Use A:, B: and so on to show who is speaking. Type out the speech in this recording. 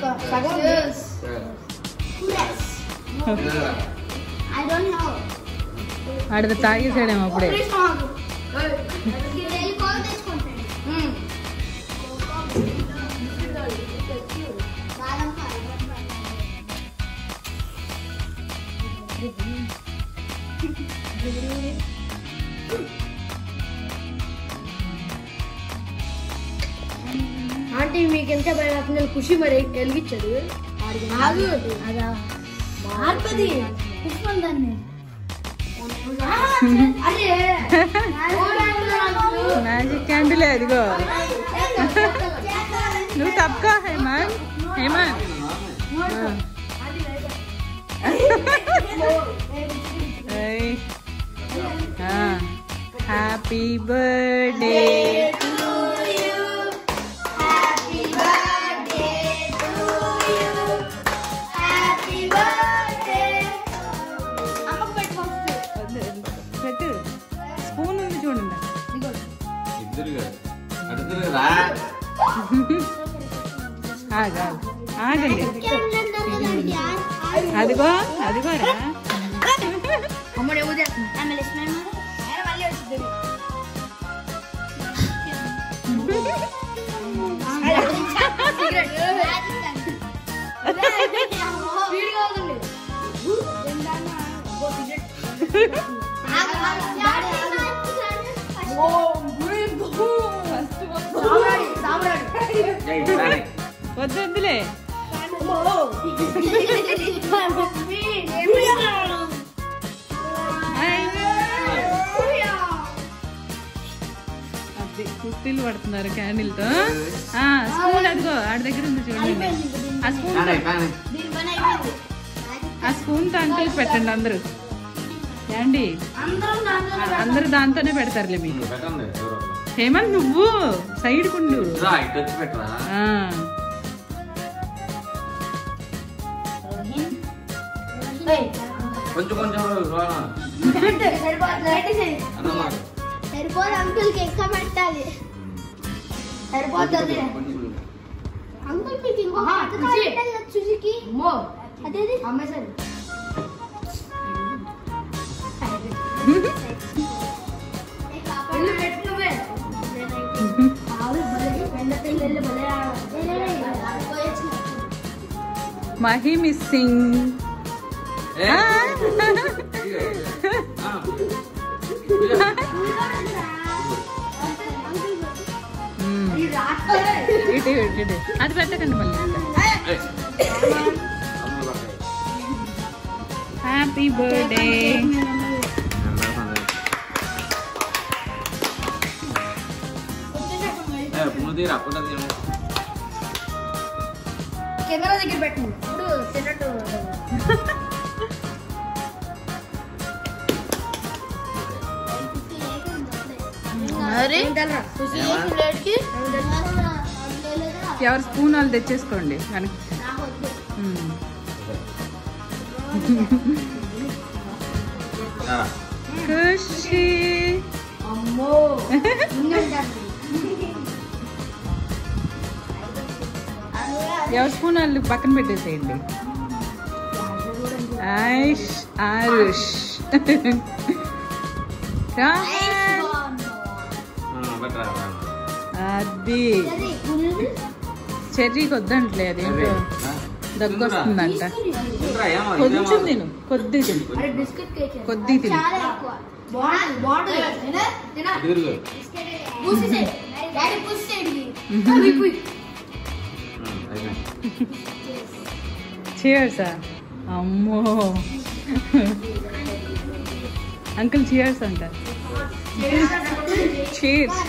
A: I don't know.
B: ఆడది తాగేసాడేమో అప్పుడే.
A: Aunty మీకు ఎంత భయం ఖుషి మరి వెలిగించాడు దాన్ని
B: మ్యాజిక్ క్యాండిల్ అదిగో. నువ్వు తప్పుకో హేమంత్. హేమంత్ హ్యాపీ బర్త్డే పెట్టు. స్పూన్ ఉంది చూడండి. ఆగండి. అదిగో అదిగోరా. వద్దులే. అది కుస్తీలు పడుతున్నారు క్యాండిల్ తో. స్పూన్ అదిగో ఆడి దగ్గర ఉంది చూడండి. ఆ స్పూన్ తో అంకుల్ పెట్టండి అందరూ. ఏండి అందరూ దాంతోనే పెడతారులే మీకు. హేమంత్ నువ్వు సైడ్ కుండు.
C: కొంచెం కొంచెం
A: సరిపోదు అంకుల్ కి ఎక్కువ పెట్టాలి. సరిపోతుంది అంకుల్ మీకు ఇంకో చూసికి అదేది అమ్మేసారు.
B: మహి మిస్సింగ్. అది పెట్టకండి మళ్ళీ. Happy birthday.
A: కెమెరా దగ్గర పెట్టండి. ఇప్పుడు తిన్నట్టు
B: ఎవరు స్పూన్ వాళ్ళు తెచ్చేసుకోండి. ఖుషి ఎవరు స్పూన్ వాళ్ళు పక్కన పెట్టేసేయండి. ఆయుష్ ఆరుష్ అది చెర్రీకి వద్దంటలే. అదేంటో దగ్గు వస్తుందంట. కొంచెం తిను, కొద్ది తిను, కొద్ది తిను. చియర్సా? అమ్మో అంకుల్ చియర్స్ అంట. చీర్స్.